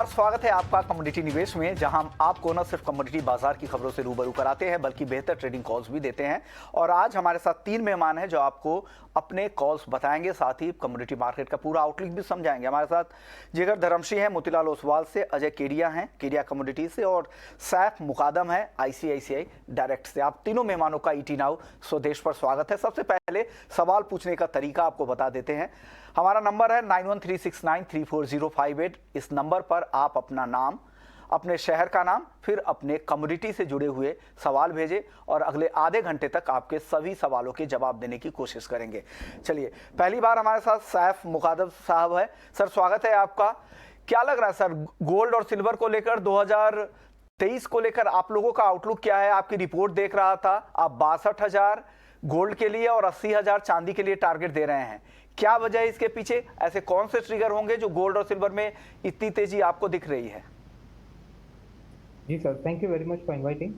स्वागत है आपका कमोडिटी निवेश में, जहां हम आपको न सिर्फ कमोडिटी बाजार की खबरों से रूबरू कराते हैं बल्कि बेहतर ट्रेडिंग कॉल्स भी देते हैं। और आज हमारे साथ 3 मेहमान हैं जो आपको अपने कॉल्स बताएंगे, साथ ही कमोडिटी मार्केट का पूरा आउटलुक भी समझाएंगे। हमारे साथ जिगर धर्मशी हैं मोतीलाल ओसवाल से, अजय केडिया हैं केडिया कमोडिटी से और सैफ मुकादम है आईसीआईसीआई डायरेक्ट से। आप तीनों मेहमानों का ईटी नाउ स्वदेश पर स्वागत है। सबसे पहले सवाल पूछने का तरीका आपको बता देते हैं। हमारा नंबर है 9136934058। इस नंबर पर आप अपना नाम, अपने शहर का नाम, फिर अपने कम्युनिटी से जुड़े हुए सवाल भेजें और अगले आधे घंटे तक आपके सभी सवालों के जवाब देने की कोशिश करेंगे। चलिए, पहली बार हमारे साथ सैफ मुकादम साहब है। सर, स्वागत है आपका। क्या लग रहा है सर, गोल्ड और सिल्वर को लेकर 2023 को लेकर आप लोगों का आउटलुक क्या है? आपकी रिपोर्ट देख रहा था, आप 62,000 गोल्ड के लिए और 80,000 चांदी के लिए टारगेट दे रहे हैं। क्या वजह है इसके पीछे? ऐसे कौन से ट्रिगर होंगे जो गोल्ड और सिल्वर में इतनी तेजी आपको दिख रही है? जी sir, thank you very much for inviting.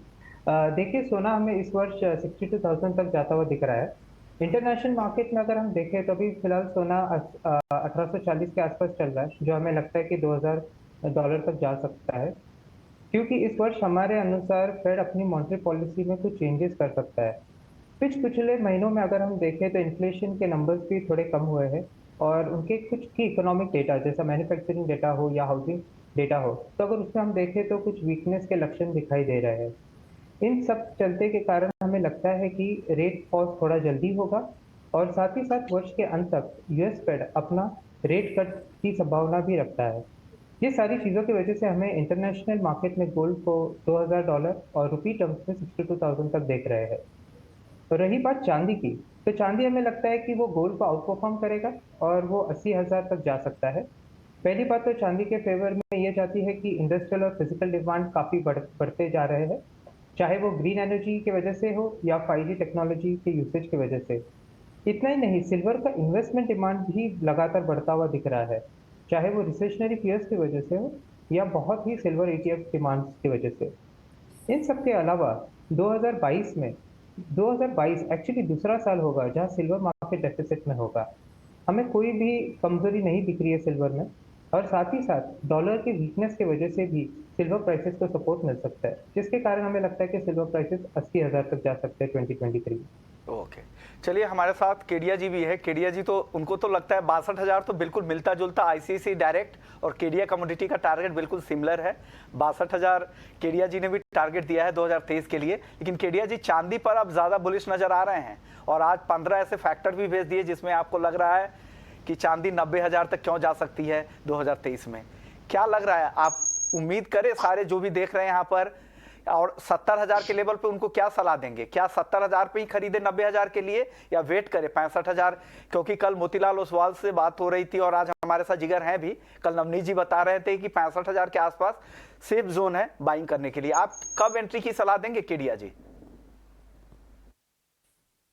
देखिए, सोना हमें इस वर्ष 62,000 तक जाता हुआ दिख रहा है। इंटरनेशनल मार्केट में अगर हम देखें तो अभी फिलहाल सोना 1840 के आसपास चल रहा है, जो हमें लगता है कि $2,000 तक जा सकता है, क्योंकि इस वर्ष हमारे अनुसार फेड अपनी मॉनेटरी पॉलिसी में कुछ चेंजेस कर सकता है। पिछले महीनों में अगर हम देखें तो इन्फ्लेशन के नंबर्स भी थोड़े कम हुए हैं और उनके कुछ की इकोनॉमिक डेटा जैसा मैन्युफैक्चरिंग डेटा हो या हाउसिंग डेटा हो, तो अगर उसमें हम देखें तो कुछ वीकनेस के लक्षण दिखाई दे रहे हैं। इन सब चलते के कारण हमें लगता है कि रेट पॉज थोड़ा जल्दी होगा और साथ ही साथ वर्ष के अंत तक यूएस फेड अपना रेट कट की संभावना भी रखता है। ये सारी चीज़ों की वजह से हमें इंटरनेशनल मार्केट में गोल्ड को $2,000 और रुपी टर्म्स में 62,000 तक देख रहे हैं। तो रही बात चांदी की, तो चांदी हमें लगता है कि वो गोल्ड को आउट परफॉर्म करेगा और वो 80,000 तक जा सकता है। पहली बात तो चांदी के फेवर में ये जाती है कि इंडस्ट्रियल और फिजिकल डिमांड काफ़ी बढ़ते जा रहे हैं, चाहे वो ग्रीन एनर्जी की वजह से हो या 5G टेक्नोलॉजी के यूसेज की वजह से। इतना ही नहीं, सिल्वर का इन्वेस्टमेंट डिमांड भी लगातार बढ़ता हुआ दिख रहा है, चाहे वो रिसेशनरी फियर्स की वजह से हो या बहुत ही सिल्वर ETF डिमांड की वजह से। इन सब के अलावा 2022 एक्चुअली दूसरा साल होगा जहां सिल्वर मार्केट डेफिसिट में होगा। हमें कोई भी कमजोरी नहीं दिख रही है सिल्वर में, और साथ ही साथ डॉलर की वीकनेस की वजह से भी सिल्वर प्राइसेस को सपोर्ट मिल सकता है, जिसके कारण हमें लगता है कि सिल्वर प्राइसेस 80,000 तक जा सकते हैं 2023। ओके, चलिए, हमारे साथ केडिया जी भी है। केडिया जी, तो उनको तो लगता है 62,000 तो बिल्कुल मिलता जुलता आईसीआईसीआई डायरेक्ट और केडिया कमोडिटी का टारगेट बिल्कुल सिमिलर है। 62,000 केडिया जी ने भी टारगेट दिया है 2023 के लिए। लेकिन केडिया जी, चांदी पर अब ज्यादा बुलिश नजर आ रहे हैं और आज 15 ऐसे फैक्टर भी भेज दिए जिसमें आपको लग रहा है कि चांदी 90,000 तक क्यों जा सकती है 2023 में। क्या लग रहा है? आप उम्मीद करें, सारे जो भी देख रहे हैं यहाँ पर, और 70,000 के लेवल पे उनको क्या सलाह देंगे? क्या 70,000 पे ही खरीदे 90,000 के लिए, या वेट करे 65,000? क्योंकि कल मोतीलाल ओसवाल से बात हो रही थी और आज हमारे साथ जिगर हैं भी। कल नवनीत जी बता रहे थे कि 65,000 के आसपास सेफ जोन है बाइंग करने के लिए। आप कब एंट्री की सलाह देंगे Kedia ji?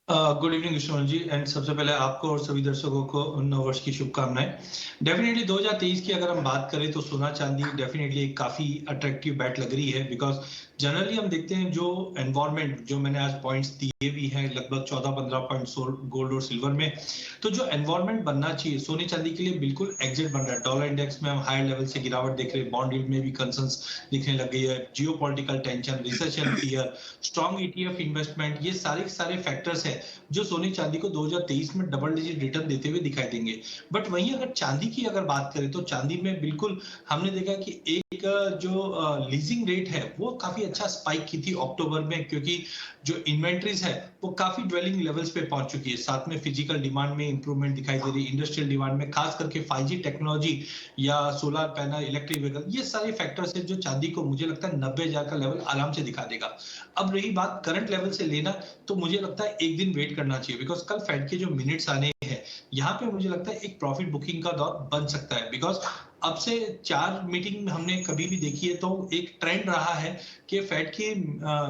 Good evening Vishnu ji, and सबसे पहले आपको और सभी दर्शकों को नव वर्ष की शुभकामनाएं। डेफिनेटली 2023 की अगर हम बात करें तो सोना चांदी डेफिनेटली एक काफी अट्रैक्टिव बैट लग रही है, बिकॉज जनरली हम देखते हैं जो एनवायरमेंट, जो मैंने आज पॉइंट्स दिए भी हैं लगभग 14-15 पॉइंट गोल्ड और सिल्वर में, तो जो एनवायरमेंट बनना चाहिए सोने चांदी के लिए बिल्कुल एग्जिट बन रहा है। डॉलर इंडेक्स में हम हायर लेवल से गिरावट देख रहे हैं, बॉन्ड यील्ड में भी कंसर्न्स दिखने लग गई है, geopolitical tension, recession fear, strong ETF investment, ये सारे फैक्टर्स है जो सोने चांदी को 2023 में डबल डिजिट रिटर्न देते हुए दिखाई देंगे। बट वहीं अगर चांदी की अगर बात करें तो चांदी में बिल्कुल हमने देखा कि एक जो लीजिंग रेट है वो काफी अच्छा स्पाइक की थी अक्टूबर में, क्योंकि जो इन्वेंट्रीज है वो काफी ड्वेलिंग लेवल्स पे पहुंच चुकी है। साथ में फिजिकल डिमांड में इंप्रूवमेंट दिखाई दे रही है, इंडस्ट्रियल डिमांड में खास करके 5G टेक्नोलॉजी या सोलर पैनल, इलेक्ट्रिक व्हीकल, ये सारे फैक्टर्स है जो चांदी को मुझे लगता है 90,000 का लेवल आराम से दिखा देगा। अब रही बात करंट लेवल से लेना, तो मुझे लगता है एक दिन वेट करना चाहिए, बिकॉज कल फेड के जो मिनट्स आने हैं यहाँ पे मुझे लगता है एक प्रॉफिट बुकिंग का दौर बन सकता है। बिकॉज अब से 4 मीटिंग हमने कभी भी देखी है तो एक ट्रेंड रहा है कि फेड की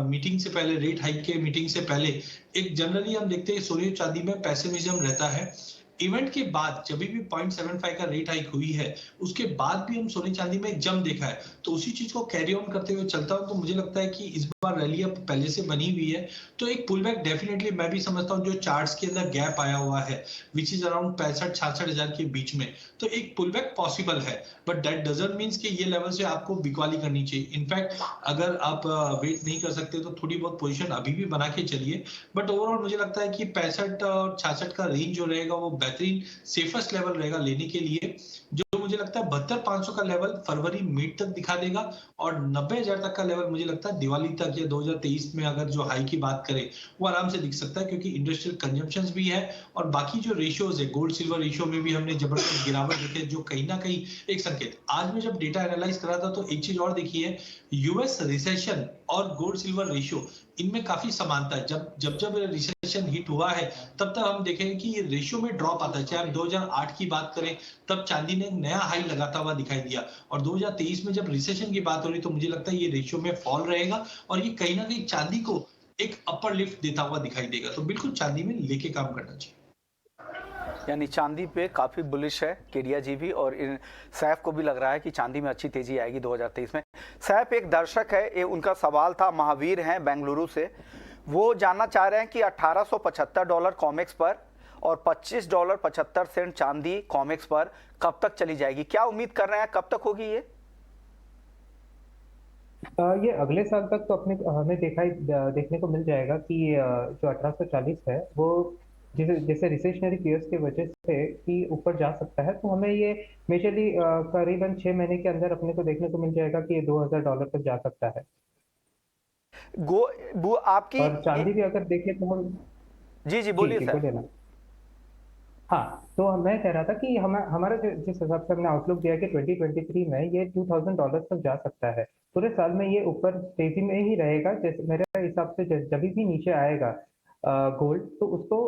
मीटिंग से पहले, रेट हाइक के मीटिंग से पहले, एक जनरली हम देखते हैं सोने चांदी में पेसिमिज्म रहता है। इवेंट के बाद जब भी 0.75 का रेट हाइक हुई है उसके बाद भी हम सोने चांदी में एक जंप देखा है, तो उसी चीज को कैरी ऑन करते हुए चलता हूं, तो मुझे लगता है कि इस बार रैली अब पहले से बनी हुई है, तो एक पुल बैक डेफिनेटली मैं भी समझता हूँ जो चार्ट्स के अंदर गैप आया हुआ है विच इज अराउंड 65-66 हजार के बीच में, तो एक पुल बैक पॉसिबल है, बट दैट डजंट मीन्स कि ये लेवल से आपको बिकवाली करनी चाहिए। इनफैक्ट अगर आप वेट नहीं कर सकते तो थोड़ी बहुत पोजीशन अभी भी बना के चलिए, बट ओवरऑल मुझे लगता है कि 65 और 66 का रेंज जो रहेगा वो बेहतरीन सेफेस्ट लेवल रहेगा लेने के लिए, जो मुझे लगता है 72,500 का लेवल फरवरी मिड तक दिखा देगा, और 90,000 तक का लेवल मुझे लगता है दिवाली तक या 2023 में अगर जो हाई की बात करें वो आराम से दिख सकता है, क्योंकि इंडस्ट्रियल कंजम्पशन भी है और बाकी जो रेशियोज है गोल्ड सिल्वर रेशियो में भी हमने जबरदस्त गिरावट देखी है, जो कहीं ना कहीं एक संकेत। आज मैं जब डेटा एनालाइज कर रहा था तो एक चीज और देखी है, यूएस रिसेशन और गोल्ड सिल्वर रेशियो इनमें काफी समानता है। जब रिसेशन हिट हुआ है तब तक हम देखेंगे कि ये रेशियो में ड्रॉप आता है। चाहे हम 2008 की बात करें तब चांदी ने एक नया हाई लगाता हुआ दिखाई दिया, और 2023 में जब रिसेशन की बात हो रही तो मुझे लगता है ये रेशियो में फॉल रहेगा और ये कहीं ना कहीं चांदी को एक अपर लिफ्ट देता हुआ दिखाई देगा। तो बिल्कुल चांदी में लेके काम करना चाहिए। यानी चांदी पे काफ़ी बुलिश है केडिया जी भी, और सैफ को भी लग रहा है कि चांदी में अच्छी तेजी आएगी 2023 में। सैफ एक दर्शक है, ये उनका सवाल था, महावीर हैं बेंगलुरु से, वो जानना चाह रहे हैं कि $1875 कॉमेक्स पर और $25.75 चांदी कॉमेक्स पर कब तक चली जाएगी, क्या उम्मीद कर रहे हैं, कब तक होगी ये? ये अगले साल तक तो अपने हमें देखने को मिल जाएगा कि जो 1840 है वो जैसे जैसे रिसेशनरी पीरियड्स की वजह से कि ऊपर जा सकता है, तो हमें ये मेजरली करीबन 6 महीने के अंदर अपने को देखने को मिल जाएगा कि ये $2,000 तक जा सकता है। गो वो आपकी और चांदी भी अगर देखें तो हम जी जी जी बोलिए जी सर। बोलिए ना। हाँ, तो मैं कह रहा था कि हमारा जिस हिसाब से हमने आउटलुक दिया है कि 2023 में ये $2,000 तक जा सकता है। पूरे साल में ये ऊपर तेजी में ही रहेगा, जैसे मेरे हिसाब से जब भी नीचे आएगा गोल्ड, तो उसको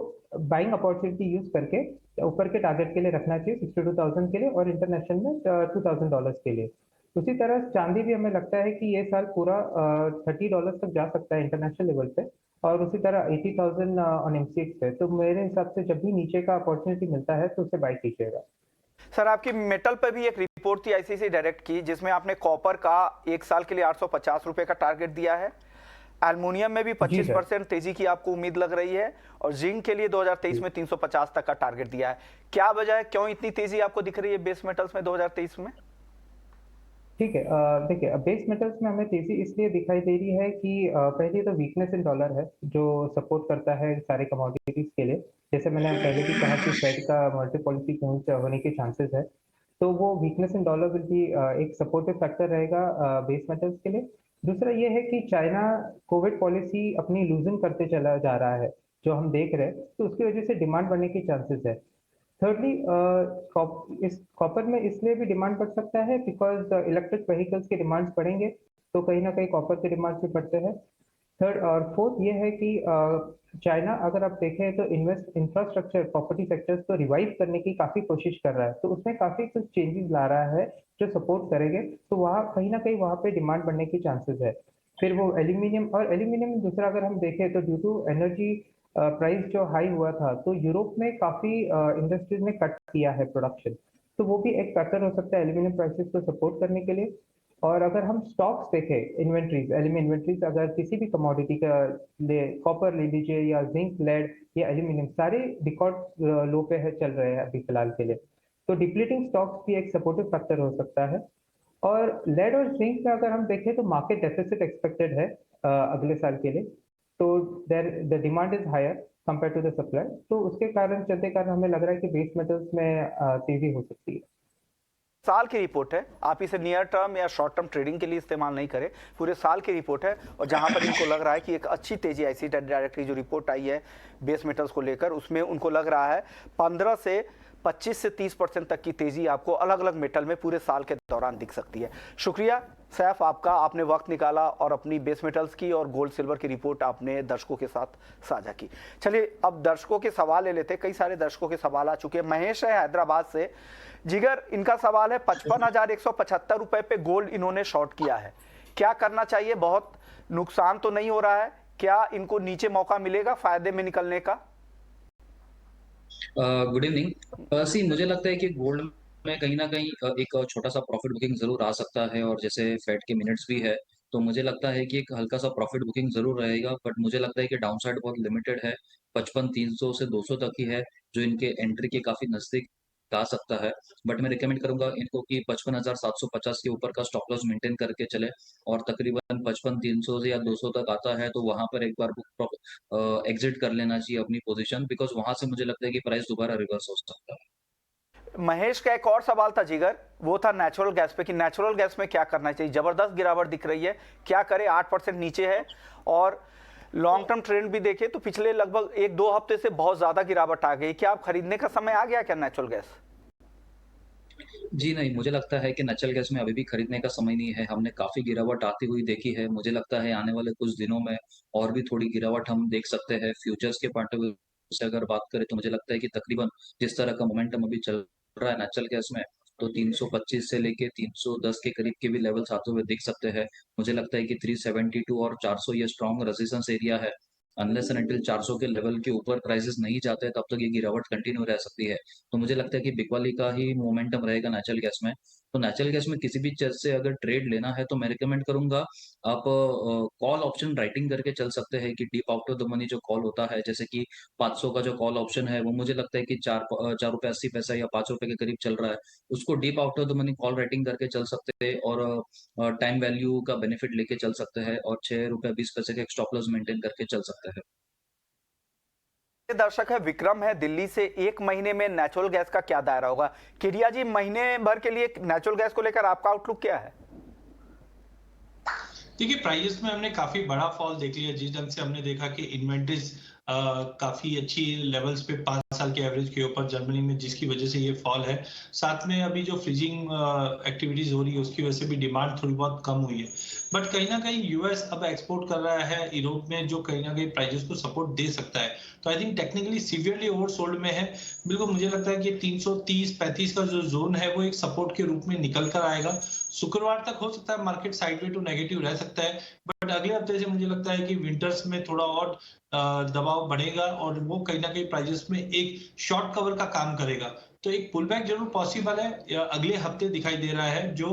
बाइंग अपॉर्चुनिटी यूज करके ऊपर के टारगेट के लिए रखना चाहिए 62,000 के लिए, और इंटरनेशनल में $2,000 के लिए। उसी तरह चांदी भी हमें लगता है कि ये साल पूरा $30 तक जा सकता है इंटरनेशनल लेवल पे, और उसी तरह 80,000 ऑन एमसीएक्स है। तो मेरे हिसाब से जब भी नीचे का अपॉर्चुनिटी मिलता है तो उसे बाय कीजिएगा। सर आपकी मेटल पर भी एक रिपोर्ट थी आईसीसी डायरेक्ट की, जिसमें आपने कॉपर का एक साल के लिए ₹850 का टारगेट दिया है, एल्युमिनियम में भी 25% तेजी की आपको उम्मीद लग रही है, और जिंक के लिए 2023 में 350 तक का टारगेट दिया है। क्या वजह है, क्यों इतनी तेजी आपको दिख रही है बेस मेटल्स में 2023 में? ठीक है, देखिए बेस मेटल्स में हमें तेजी इसलिए दिखाई दे रही है कि पहले तो वीकनेस इन डॉलर है जो सपोर्ट करता है सारे कमोडिटीज के लिए। जैसे मैंने पहले भी कहा कि फेड का मल्टी पॉलिसी पॉइंट होने के चांसेस है, तो वो वीकनेस इन डॉलर विल भी एक सपोर्टिव फैक्टर रहेगा बेस मेटल्स के लिए। दूसरा ये है कि चाइना कोविड पॉलिसी अपनी लूजन करते चला जा रहा है, जो हम देख रहे हैं, तो उसकी वजह से डिमांड बढ़ने की चांसेस है। थर्डली, इस कॉपर में इसलिए भी डिमांड बढ़ सकता है बिकॉज इलेक्ट्रिक व्हीकल्स के डिमांड्स बढ़ेंगे, तो कहीं ना कहीं कॉपर के डिमांड्स भी बढ़ते हैं। थर्ड और फोर्थ ये है कि चाइना अगर आप देखें तो इंफ्रास्ट्रक्चर प्रॉपर्टी सेक्टर्स को रिवाइव करने की काफी कोशिश कर रहा है, तो उसमें काफी कुछ चेंजेस ला रहा है जो सपोर्ट करेंगे, तो वहाँ कहीं ना कहीं वहाँ पे डिमांड बढ़ने की चांसेस है। फिर वो एल्यूमिनियम दूसरा अगर हम देखें तो ड्यू टू एनर्जी प्राइस जो हाई हुआ था, तो यूरोप में काफी इंडस्ट्रीज ने कट किया है प्रोडक्शन, तो वो भी एक फैक्टर हो सकता है एल्यूमिनियम प्राइसेस को सपोर्ट करने के लिए। और अगर हम स्टॉक्स देखें, इन्वेंट्रीज एल्यूमिनियम इन्वेंट्रीज अगर किसी भी कमोडिटी का कॉपर ले लीजिए या जिंक, लेड या एल्यूमिनियम, सारे रिकॉर्ड लो पे है चल रहे हैं अभी फिलहाल के लिए, तो डिप्लीटिंग स्टॉक्स भी एक सपोर्टिव फैक्टर हो सकता है। और लेड और जिंक में अगर हम देखें तो मार्केट डेफिसिट एक्सपेक्टेड है अगले साल के लिए, तो there the demand is higher compare to the supply, तो उसके कारण हमें लग रहा है कि बेस मेटल्स में तेजी हो सकती है। साल की रिपोर्ट है, आप इसे नियर टर्म या शॉर्ट टर्म ट्रेडिंग के लिए इस्तेमाल नहीं करें, पूरे साल की रिपोर्ट है, और जहां पर इनको लग रहा है कि एक अच्छी तेजी आईसीसी डायरेक्ट की जो रिपोर्ट आई है बेस मेटल्स को लेकर, उसमें उनको लग रहा है 15 से 25 से 30% तक की तेजी आपको अलग अलग मेटल में पूरे साल के दौरान दिख सकती है। शुक्रिया सैफ आपका, आपने वक्त निकाला और अपनी बेस मेटल्स की और गोल्ड सिल्वर की रिपोर्ट आपने दर्शकों के साथ साझा की। चलिए अब दर्शकों के सवाल ले लेते हैं, कई सारे दर्शकों के सवाल आ चुके हैं। महेश है हैदराबाद से, जिगर इनका सवाल है 55,175 रुपए पे गोल्ड इन्होंने शॉर्ट किया है, क्या करना चाहिए, बहुत नुकसान तो नहीं हो रहा है, क्या इनको नीचे मौका मिलेगा फायदे में निकलने का? Good evening. सी मुझे लगता है कि गोल्ड में कहीं ना कहीं एक छोटा सा प्रॉफिट बुकिंग जरूर आ सकता है, और जैसे फेड के मिनट्स भी है तो मुझे लगता है कि एक हल्का सा प्रॉफिट बुकिंग जरूर रहेगा, बट मुझे लगता है कि डाउनसाइड बहुत लिमिटेड है। 55,300 से 200 तक ही है जो इनके एंट्री के काफी नजदीक आ सकता है। बट मैं रिकमेंड करूंगा इनको कि 55,750 के ऊपर का स्टॉप लॉस मेंटेन करके चले, और तकरीबन 55,300 से या 200 तक आता है तो वहां पर एक बार एग्जिट कर लेना चाहिए अपनी पोजीशन, बिकॉज वहां से मुझे लगता है कि प्राइस दोबारा रिवर्स हो सकता है। महेश का एक और सवाल था जिगर, वो था नेचुरल गैस पे कि नेचुरल गैस में क्या करना चाहिए। जबरदस्त गिरावट दिख रही है, क्या करे, 8% नीचे है। और लॉन्ग टर्म ट्रेंड भी देखे तो पिछले लगभग 1-2 हफ्ते से बहुत ज्यादा गिरावट आ गई। क्या आप खरीदने का समय आ गया क्या नेचुरल गैस? जी नहीं, मुझे लगता है कि नेचुरल गैस में अभी भी खरीदने का समय नहीं है। हमने काफी गिरावट आती हुई देखी है। मुझे लगता है आने वाले कुछ दिनों में और भी थोड़ी गिरावट हम देख सकते हैं। फ्यूचर्स के पॉइंट ऑफ व्यू से अगर बात करें तो मुझे लगता है कि तकरीबन जिस तरह का मोमेंटम अभी चल रहा है नेचुरल गैस में, तो 325 से लेके 310 के करीब के भी लेवल्स आते हुए दिख सकते हैं। मुझे लगता है कि 372 और 400 ये स्ट्रॉन्ग रेजिस्टेंस एरिया है। अनलेस एंड अनटिल 400 के लेवल के ऊपर प्राइसेस नहीं जाते तब तक ये गिरावट कंटिन्यू रह सकती है। तो मुझे लगता है कि बिग वाली का ही मोमेंटम रहेगा नेचुरल गैस में। तो नेचुरल गैस में किसी भी चीज से अगर ट्रेड लेना है तो मैं रिकमेंड करूंगा आप कॉल ऑप्शन राइटिंग करके चल सकते हैं कि deep out of the money जो कॉल होता है, जैसे कि 500 का जो कॉल ऑप्शन है वो मुझे लगता है कि 4 रुपये 80 पैसा या 5 रुपए के करीब चल रहा है। उसको deep out of the money call writing करके चल सकते हैं और टाइम वैल्यू का बेनिफिट लेके चल सकते हैं, और 6 रुपये 20 पैसे का स्टॉप लॉस मेंटेन करके चल सकते हैं। दर्शक है विक्रम है दिल्ली से, 1 महीने में नेचुरल गैस का क्या दायरा होगा? किरिया जी, महीने भर के लिए नेचुरल गैस को लेकर आपका आउटलुक क्या है? देखिए, प्राइस में हमने काफी बड़ा फॉल देख लिया। जिस ढंग से हमने देखा कि इन्वेंटरीज काफी अच्छी लेवल्स पे 5 साल के एवरेज के ऊपर जर्मनी में, जिसकी वजह से ये फॉल है। साथ में अभी जो फ्रीजिंग एक्टिविटीज हो रही है उसकी वजह से भी डिमांड थोड़ी बहुत कम हुई है। बट कहीं ना कहीं यूएस अब एक्सपोर्ट कर रहा है यूरोप में, जो कहीं ना कहीं प्राइसेस को सपोर्ट दे सकता है। तो I think technically severely oversold में है। बिल्कुल मुझे लगता है कि 330-35 का जो जोन है वो एक सपोर्ट के रूप में निकल कर आएगा। शुक्रवार तक हो सकता है मार्केट साइडवे टू नेगेटिव रह सकता है, बट अगले हफ्ते से मुझे लगता है कि विंटर्स में थोड़ा और दबाव बढ़ेगा और वो कहीं ना कहीं प्राइजेस में एक शॉर्ट कवर का काम करेगा। तो एक पुल बैक जरूर पॉसिबल है, अगले हफ्ते दिखाई दे रहा है, जो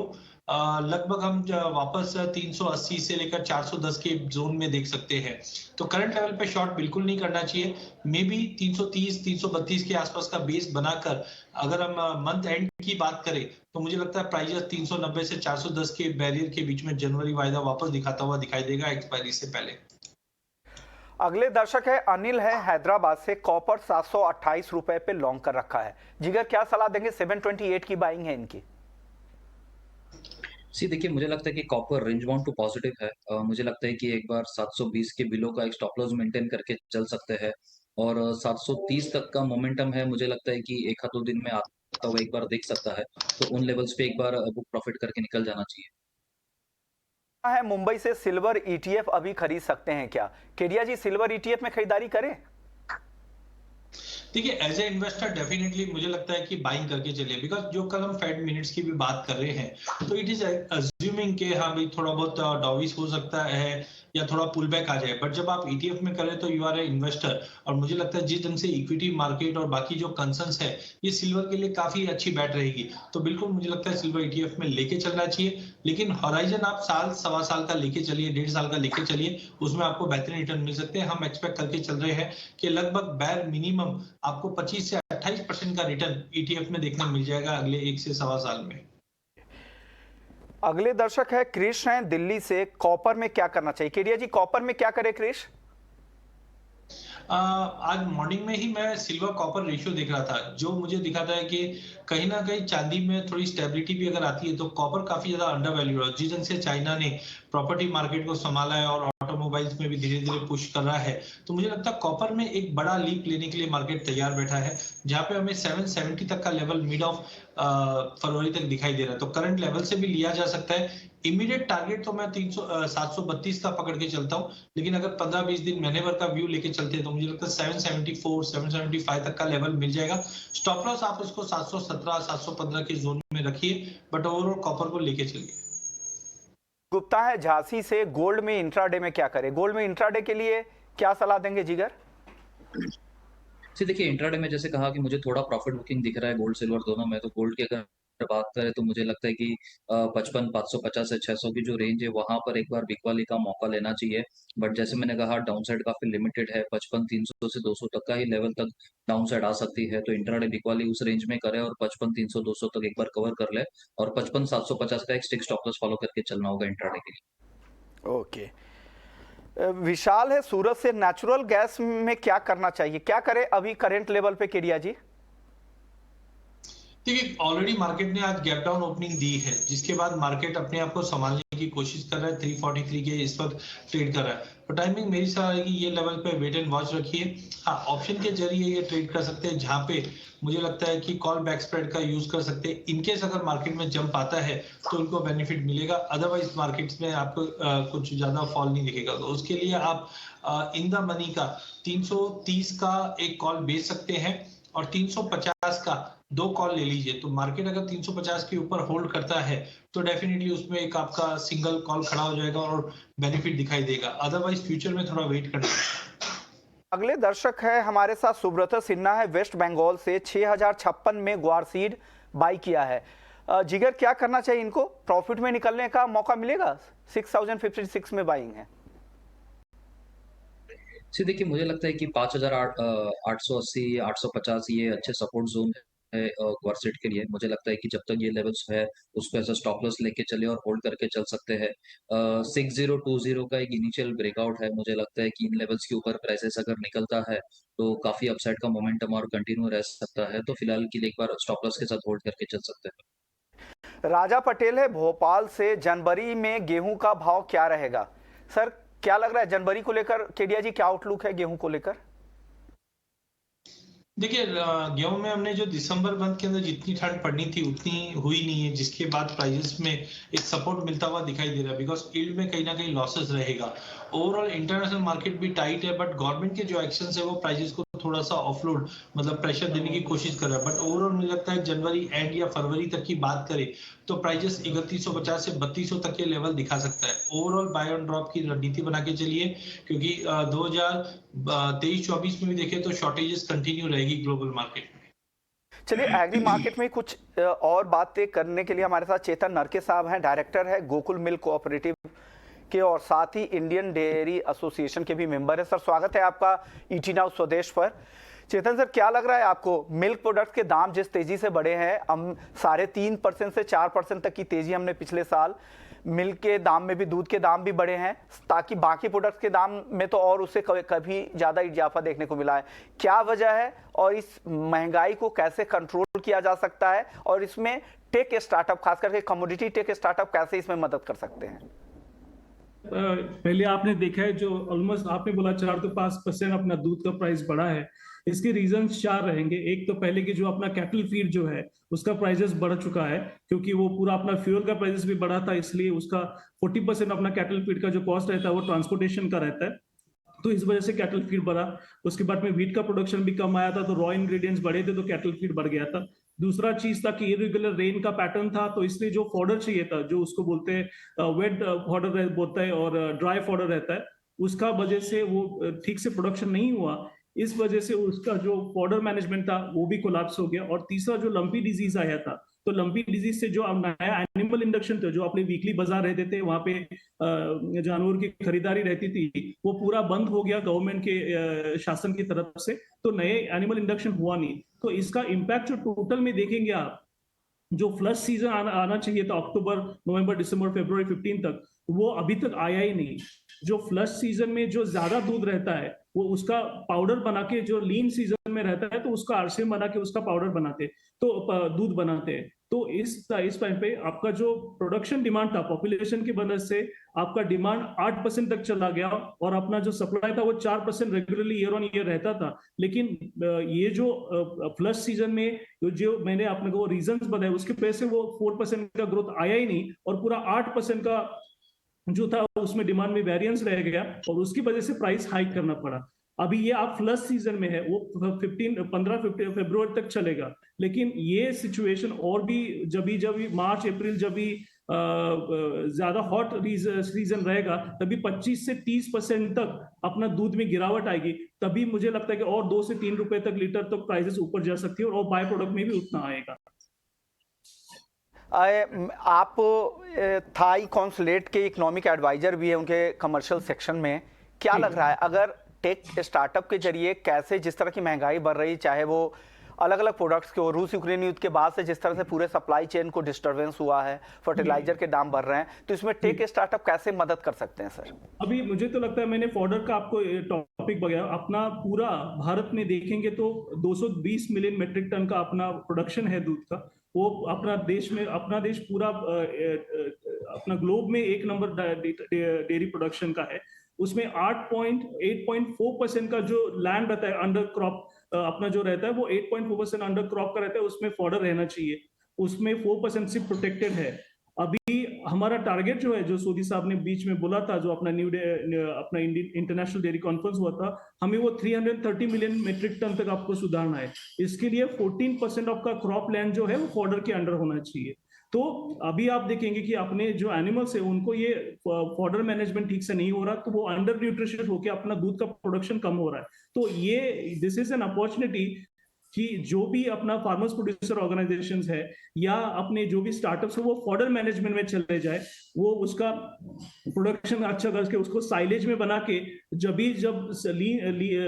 लगभग हम वापस 380 से लेकर 410 के जोन में देख सकते हैं। तो करंट लेवल पे शॉर्ट बिल्कुल नहीं करना चाहिए। मे बी 330 332 के आसपास का बेस बनाकर अगर हम मंथ एंड की बात करें तो मुझे लगता है प्राइस 390 से 410 के बैरियर के बीच में जनवरी वायदा वापस दिखाता हुआ दिखाई देगा एक्सपायरी से पहले। अगले दर्शक है अनिल है हैदराबाद से, कॉपर 728 रुपए पे लॉन्ग कर रखा है। जिगर, क्या सलाह देंगे? 728 की बाइंग है इनकी। देखिए, मुझे लगता है कि copper range bound to positive है। मुझे लगता है कि एक बार 720 के बिलो का एक स्टॉप लॉस मेंटेन करके चल सकते हैं, और 730 तक का मोमेंटम है। मुझे लगता है कि एक आध दो दिन में आता हुआ एक बार देख सकता है, तो उन लेवल्स पे एक बार बुक प्रॉफिट करके निकल जाना चाहिए। है मुंबई से, सिल्वर ईटीएफ अभी खरीद सकते हैं क्या? केडिया जी, सिल्वर ईटीएफ में खरीदारी करें? देखिए, एज ए इन्वेस्टर डेफिनेटली मुझे लगता है कि बाइंग करके चलिए, बिकॉज जो कल हम फेड मिनट्स की भी बात कर रहे हैं तो इट इज अज्यूमिंग के हाँ भाई थोड़ा बहुत डॉविस हो सकता है या थोड़ा पुल बैक आ जाए। बट जब आप ईटीएफ में करें तो यू आर ए इन्वेस्टर, और मुझे लगता है जिस ढंग से इक्विटी मार्केट और बाकी जो कंसर्न्स है, ये सिल्वर के लिए काफी अच्छी बैट रहेगी। तो बिल्कुल मुझे लगता है सिल्वर ईटीएफ में लेके चलना चाहिए, लेकिन हॉराइजन आप साल सवा साल का लेके चलिए, 1.5 साल का लेके चलिए, उसमें आपको बेहतरीन रिटर्न मिल सकते हैं। हम एक्सपेक्ट करके चल रहे हैं कि लगभग बैर मिनिमम आपको 25 से 28% का रिटर्न ईटीएफ में देखने मिल जाएगा अगले 1 से सवा साल में। अगले दर्शक है क्रिश हैं दिल्ली से, कॉपर में क्या करना चाहिए? केडिया जी, कॉपर में क्या करे क्रिश? आज मॉर्निंग में ही मैं सिल्वर कॉपर रेशियो देख रहा था, जो मुझे दिखाता है कि कहीं ना कहीं चांदी में थोड़ी स्टेबिलिटी भी अगर आती है तो कॉपर काफी ज्यादा अंडर वैल्यू है। जिस ढंग से चाइना ने प्रॉपर्टी मार्केट को संभाला है और ऑटोमोबाइल्स में भी धीरे धीरे पुश कर रहा है, तो मुझे लगता है कॉपर में एक बड़ा लीप लेने के लिए मार्केट तैयार बैठा है, जहां पे हमें 770 तक का लेवल मिड ऑफ फरवरी तक दिखाई दे रहा है। तो करंट लेवल से भी लिया जा सकता है। इमीडिएट टारगेट तो मैं 732 का पकड़ के चलता हूं, लेकिन अगर 15-20 दिन महीने भर का व्यू लेके चलते हैं तो मुझे लगता है 774 775 तक का लेवल मिल जाएगा। स्टॉप लॉस आप उसको 717 715 के जोन में रखिए, बट ओवरऑल कॉपर को लेके चलिए। गुप्ता है झांसी से, गोल्ड में इंट्राडे में क्या करें? गोल्ड में इंट्राडे के लिए क्या सलाह देंगे जिगर? देखिए, इंट्राडे में जैसे कहा कि मुझे थोड़ा प्रॉफिट बुकिंग दिख रहा है गोल्ड सिल्वर दोनों में, तो गोल्ड की अगर बात करें तो मुझे लगता है कि 55,550 से 600 की जो रेंज है वहाँ पर एक बार बिकवाली का मौका लेना चाहिए। बट जैसे मैंने कहा डाउनसाइड काफ़ी लिमिटेड है, 55,300 से 200 तक का ही लेवल तक डाउनसाइड आ सकती है। तो इंट्राडे बिकवाली उस रेंज में करे और 55,300 200 तक एक बार कवर कर ले और 55,750 का एक स्टिक स्टॉप लॉस फॉलो करके चलना होगा इंट्राडे के लिए। ओके। विशाल है सूरत से, नेचुरल गैस में क्या करना चाहिए, क्या करें अभी करंट लेवल पे केडिया जी? देखिए ऑलरेडी मार्केट ने आज गैप डाउन ओपनिंग दी है, जिसके बाद मार्केट अपने आप को संभालने की कोशिश कर रहा है। 343 के इस वक्त ट्रेड कर रहा है। तो टाइमिंग मेरी सलाह है कि ये लेवल पे वेट एंड वॉच रखिए। हाँ, ऑप्शन के जरिए ये ट्रेड कर सकते हैं, जहां पे मुझे लगता है कि कॉल बैक स्प्रेड का यूज कर सकते हैं। इनकेस अगर मार्केट में जंप आता है तो उनको बेनिफिट मिलेगा, अदरवाइज मार्केट्स में आपको कुछ ज्यादा फॉल नहीं दिखेगा। तो उसके लिए आप इन द मनी का 330 का एक कॉल बेच सकते हैं और 350 का 2 कॉल ले लीजिए। तो मार्केट अगर 350 के ऊपर होल्ड करता है तो डेफिनेटली उसमें एक आपका सिंगल कॉल खड़ा हो जाएगा और बेनिफिट दिखाई देगा। अदरवाइज फ्यूचर में थोड़ा वेट करना है। अगले दर्शक है हमारे साथ सुब्रत सिन्हा है वेस्ट बंगाल से, 6056 में ग्वार सीड बाई किया है। जिगर क्या करना चाहिए इनको, प्रॉफिट में निकलने का मौका मिलेगा? 6056 में बाइंग है। जी देखिए, मुझे लगता है कि 5,880 850 ये अच्छे सपोर्ट जोन है क्वार्सेट के लिए। मुझे लगता है कि जब तक ये लेवल्स है उसको ऐसा स्टॉप लॉस लेके चले और होल्ड करके चल सकते हैं। 6020 का एक इनिशियल ब्रेकआउट है। मुझे लगता है कि इन लेवल्स के ऊपर प्राइसेस अगर निकलता है तो काफी अपसाइड का मोमेंटम और कंटिन्यू रह सकता है। तो फिलहाल के लिए एक बार स्टॉप लॉस के साथ होल्ड करके चल सकते हैं। राजा पटेल है भोपाल से, जनवरी में गेहूं का भाव क्या रहेगा? सर क्या लग रहा है जनवरी को लेकर, केडिया जी क्या आउटलुक है गेहूं को लेकर? देखिए गेहूं में हमने जो दिसंबर मंथ के अंदर जितनी ठंड पड़नी थी उतनी हुई नहीं है, जिसके बाद प्राइसेस में एक सपोर्ट मिलता हुआ दिखाई दे रहा है। बिकॉज यील्ड में कहीं ना कहीं लॉसेस रहेगा। ओवरऑल इंटरनेशनल मार्केट भी टाइट है, बट गवर्नमेंट के जो एक्शन है वो प्राइसेस को थोड़ा सा ऑफलोड मतलब प्रेशर देने की कोशिश कर रहा है। बट ओवरऑल मुझे लगता है जनवरी एंड या फरवरी तक की बात करें तो प्राइसेस 3150 से 3200 तक के लेवल दिखा सकता है। ओवरऑल बाय ऑन ड्रॉप की रणनीति बना के चलिए, क्योंकि 2023-24 में भी देखें तो शॉर्टेजेस कंटिन्यू रहेगी ग्लोबल मार्केट में। चलिए एग्री मार्केट में कुछ और बातें करने के लिए हमारे साथ चेतन नरके साहब हैं, डायरेक्टर है गोकुल मिल्क कोऑपरेटिव के और साथ ही इंडियन डेयरी एसोसिएशन के भी मेंबर है। सर स्वागत है आपका ईटी नाउ स्वदेश पर। चेतन सर क्या लग रहा है आपको, मिल्क प्रोडक्ट के दाम जिस तेजी से बढ़े हैं, हम 3.5% से 4% तक की तेजी हमने पिछले साल, मिल्क के दाम में भी, दूध के दाम भी बढ़े हैं, ताकि बाकी प्रोडक्ट्स के दाम में तो और उससे कभी ज़्यादा इजाफा देखने को मिला है। क्या वजह है और इस महंगाई को कैसे कंट्रोल किया जा सकता है, और इसमें टेक स्टार्टअप, खास करके कमोडिटी टेक स्टार्टअप कैसे इसमें मदद कर सकते हैं? पहले आपने देखा है जो ऑलमोस्ट आपने बोला 4 से 5% अपना दूध का प्राइस बढ़ा है। इसके रीजंस 4 रहेंगे। एक तो पहले की जो अपना कैटल फीड जो है उसका प्राइसेस बढ़ चुका है, क्योंकि वो पूरा अपना फ्यूल का प्राइसेस भी बढ़ा था, इसलिए उसका 40% अपना कैटल फीड का जो कॉस्ट रहता है वो ट्रांसपोर्टेशन का रहता है। तो इस वजह से कैटल फीड बढ़ा। उसके बाद में व्हीट का प्रोडक्शन भी कम आया था, तो रॉ इंग्रेडिएंट्स बढ़े थे, तो कैटल फीड बढ़ गया था। दूसरा चीज था कि इरेगुलर रेन का पैटर्न था, तो इसलिए जो फॉडर चाहिए था, जो उसको बोलते हैं वेट फॉडर बोलता है और ड्राई फॉडर रहता है, उसका वजह से वो ठीक से प्रोडक्शन नहीं हुआ। इस वजह से उसका जो फॉडर मैनेजमेंट था वो भी कोलैप्स हो गया। और तीसरा जो लंपी डिजीज आया था, तो लंपी डिजीज से जो नया एनिमल इंडक्शन थे, जो अपने वीकली बाजार रहते थे, वहां पे जानवर की खरीदारी रहती थी, वो पूरा बंद हो गया गवर्नमेंट के शासन की तरफ से। तो नए एनिमल इंडक्शन हुआ नहीं। तो इसका इम्पैक्ट जो टोटल में देखेंगे आप, जो फ्लश सीजन आना चाहिए था अक्टूबर नवंबर दिसंबर फरवरी 15 तक, वो अभी तक आया ही नहीं। जो फ्लश सीजन में जो ज्यादा दूध रहता है वो उसका पाउडर बना के, जो लीन सीजन में रहता है तो उसका आरसीएम बना के उसका पाउडर बनाते, तो दूध बनाते हैं। तो इस टाइम पे आपका जो प्रोडक्शन डिमांड था पॉपुलेशन की वजह से, आपका डिमांड 8% तक चला गया और अपना जो सप्लाई था वो 4% रेगुलरली ईयर ऑन ईयर रहता था। लेकिन ये जो फ्लश सीजन में जो मैंने आपने को रीजंस बताए, उसके वजह से वो 4% का ग्रोथ आया ही नहीं और पूरा 8% का जो था उसमें डिमांड में वेरिएंस रह गया और उसकी वजह से प्राइस हाइक करना पड़ा। अभी ये आप फ्लश सीजन में है, वो 15 फरवरी तक चलेगा। लेकिन ये सिचुएशन और भी जब मार्च अप्रैल जब भी ज्यादा हॉट सीजन रहेगा, तभी 25 से 30% तक अपना दूध में गिरावट आएगी। तभी मुझे लगता है कि और 2 से 3 रुपए तक लीटर तक प्राइसेस ऊपर जा सकती है और बाय प्रोडक्ट में भी उतना आएगा। आप थाई कॉन्सुलेट के इकोनॉमिक एडवाइजर भी है उनके कमर्शियल सेक्शन में। क्या लग रहा है अगर टेक स्टार्टअप के जरिए कैसे जिस तरह की महंगाई बढ़ रही, चाहे वो अलग अलग प्रोडक्ट्स के, रूस यूक्रेन युद्ध के बाद से जिस तरह से पूरे सप्लाई चेन को डिस्टरबेंस हुआ है, फर्टिलाइजर के दाम बढ़ रहे हैं, तो इसमें टेक स्टार्टअप कैसे मदद कर सकते हैं सर? अभी मुझे तो लगता है मैंने फॉर्डर का आपको टॉपिक बताया, अपना पूरा भारत में देखेंगे तो 220 मिलियन मेट्रिक टन का अपना प्रोडक्शन है दूध का। वो अपना देश पूरा अपना ग्लोब में 1 नंबर डेयरी प्रोडक्शन का है। उसमें 8.4% का जो लैंड रहता है अंडर क्रॉप, अपना जो रहता है वो 8.4% अंडर क्रॉप का रहता है, उसमें फॉर्डर रहना चाहिए। उसमें 4% सिर्फ प्रोटेक्टेड है। अभी हमारा टारगेट जो है, जो सोदी साहब ने बीच में बोला था, जो अपना अपना इंटरनेशनल डेयरी कॉन्फ्रेंस हुआ था, हमें वो 330 मिलियन मेट्रिक टन तक आपको सुधारना है। इसके लिए 14% ऑफ का क्रॉप लैंड जो है वो फॉर्डर के अंडर होना चाहिए। तो अभी आप देखेंगे कि अपने जो एनिमल्स है उनको ये फॉर्डर मैनेजमेंट ठीक से नहीं हो रहा, तो वो अंडर न्यूट्रिशन होकर अपना दूध का प्रोडक्शन कम हो रहा है। तो ये दिस इज एन अपॉर्चुनिटी कि जो भी अपना फार्मर्स प्रोड्यूसर ऑर्गेनाइजेशंस है या अपने जो भी स्टार्टअप्स है वो फॉर्डर मैनेजमेंट में चले जाए, वो उसका प्रोडक्शन अच्छा करके उसको साइलेज में बना के जब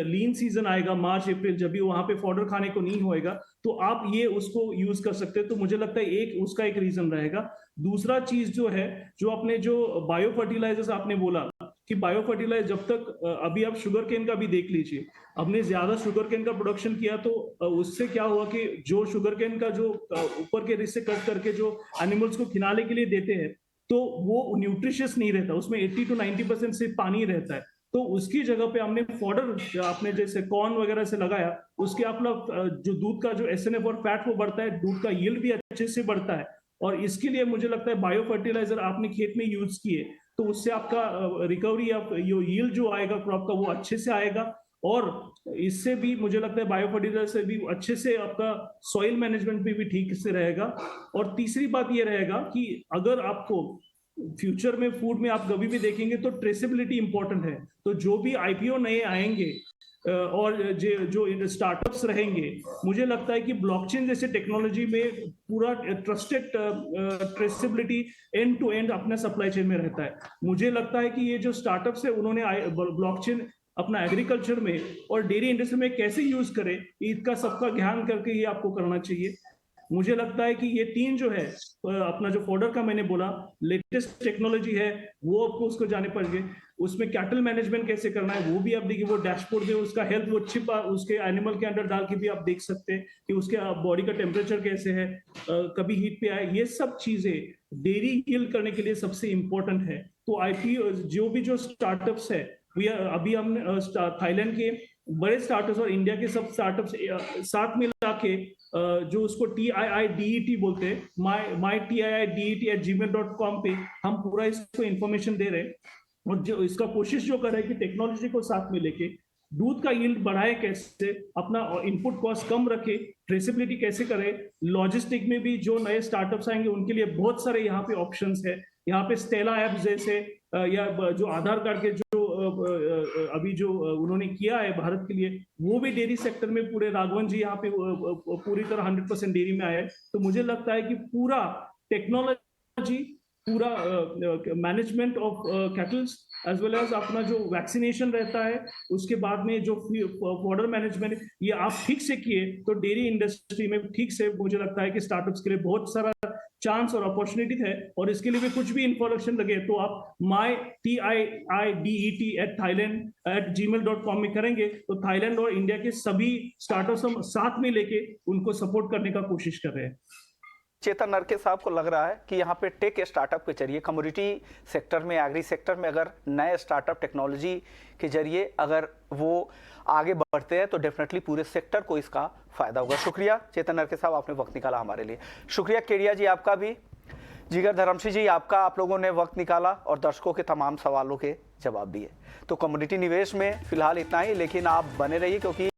लीन सीजन आएगा मार्च अप्रैल, जब भी वहां पे फॉर्डर खाने को नहीं होएगा, तो आप ये उसको यूज कर सकते हैं। तो मुझे लगता है उसका एक रीजन रहेगा। दूसरा चीज जो है, जो अपने जो बायो फर्टिलाइजर्स आपने बोला कि बायो फर्टिलाइजर, जब तक अभी आप शुगर केन का भी देख लीजिए, हमने ज्यादा शुगर केन का प्रोडक्शन किया तो उससे क्या हुआ कि जो शुगर केन का जो ऊपर के रिस से कट करके जो एनिमल्स को खिलाने के लिए देते हैं, तो वो न्यूट्रिशियस नहीं रहता, उसमें 80 to 90% सिर्फ पानी रहता है। तो उसकी जगह पे हमने फॉडर आपने जैसे कॉर्न वगैरह से लगाया, उसके अपना जो दूध का जो एसएनएफ और फैट वो बढ़ता है, दूध का यील्ड भी अच्छे से बढ़ता है। और इसके लिए मुझे लगता है बायो फर्टिलाइजर आपने खेत में यूज किए तो उससे आपका रिकवरी या यील्ड जो आएगा क्रॉप का वो अच्छे से आएगा। और इससे भी मुझे लगता है बायो फर्टिलाइजर से भी अच्छे से आपका सॉइल मैनेजमेंट भी ठीक से रहेगा। और तीसरी बात ये रहेगा कि अगर आपको फ्यूचर में फूड में आप कभी भी देखेंगे तो ट्रेसेबिलिटी इंपॉर्टेंट है। तो जो भी आईपीओ नए आएंगे और जो स्टार्टअप्स रहेंगे, मुझे लगता है कि ब्लॉकचेन जैसे टेक्नोलॉजी में पूरा trusted traceability end to end अपने सप्लाई चेन में रहता है। मुझे लगता है कि ये जो स्टार्टअप्स है उन्होंने ब्लॉकचेन अपना एग्रीकल्चर में और डेयरी इंडस्ट्री में कैसे यूज करे, इसका सबका ध्यान करके ये आपको करना चाहिए। मुझे लगता है कि ये तीन जो है, अपना जो फॉडर का मैंने बोला लेटेस्ट टेक्नोलॉजी है, वो आपको उसको जाने पड़ेंगे। उसमें कैटल मैनेजमेंट कैसे करना है वो भी आप देखिए, वो डैशबोर्ड में उसका हेल्थ वो चिप उसके एनिमल के अंदर डाल के भी आप देख सकते हैं कि उसके बॉडी का टेम्परेचर कैसे है, कभी हीट पे आए, ये सब चीजें डेयरी यील्ड करने के लिए सबसे इंपॉर्टेंट है। तो आईपीओ जो स्टार्टअप्स है, अभी हमने थाईलैंड के बड़े स्टार्टअप्स और इंडिया के सब स्टार्टअप्स साथ मिला के जो उसको TIIDET बोलते हैं, myTIIDET@gmail.com पे हम पूरा इसको इंफॉर्मेशन दे रहे हैं। और जो इसका कोशिश जो कर रहे हैं कि टेक्नोलॉजी को साथ में लेके दूध का यील्ड बढ़ाए, कैसे अपना इनपुट कॉस्ट कम रखे, ट्रेसेबिलिटी कैसे करे, लॉजिस्टिक में भी जो नए स्टार्टअप्स आएंगे उनके लिए बहुत सारे यहाँ पे ऑप्शंस है। यहाँ पे स्टेला ऐप जैसे या जो आधार कार्ड के जो अभी जो उन्होंने किया है भारत के लिए, वो भी डेयरी सेक्टर में पूरे राघवन जी यहाँ पे पूरी तरह 100% डेयरी में आए हैं। तो मुझे लगता है कि पूरा टेक्नोलॉजी, पूरा management of cattles as well as अपना जो वैक्सीनेशन रहता है, उसके बाद में जो फॉडर मैनेजमेंट, ये आप ठीक से किए तो डेयरी इंडस्ट्री में ठीक से मुझे लगता है कि स्टार्टअप्स के लिए बहुत सारा चांस और अपॉर्चुनिटी है। और इसके लिए भी कुछ भी इंफॉर्मेशन लगे तो आप myTIIDET@thailand@gmail.com में करेंगे तो थाईलैंड और इंडिया के सभी स्टार्टअप्स हम साथ में लेके उनको सपोर्ट करने का कोशिश कर रहे हैं। चेतन नरके साहब को लग रहा है कि यहाँ पे टेक स्टार्टअप के जरिए कमोडिटी सेक्टर में, एग्री सेक्टर में अगर नए स्टार्टअप टेक्नोलॉजी के जरिए अगर वो आगे बढ़ते हैं तो डेफिनेटली पूरे सेक्टर को इसका फायदा होगा। शुक्रिया चेतन नरके साहब, आपने वक्त निकाला हमारे लिए। शुक्रिया केडिया जी आपका भी, जिगर धर्मशी जी आपका, आप लोगों ने वक्त निकाला और दर्शकों के तमाम सवालों के जवाब दिए। तो कमोडिटी निवेश में फिलहाल इतना ही, लेकिन आप बने रहिए क्योंकि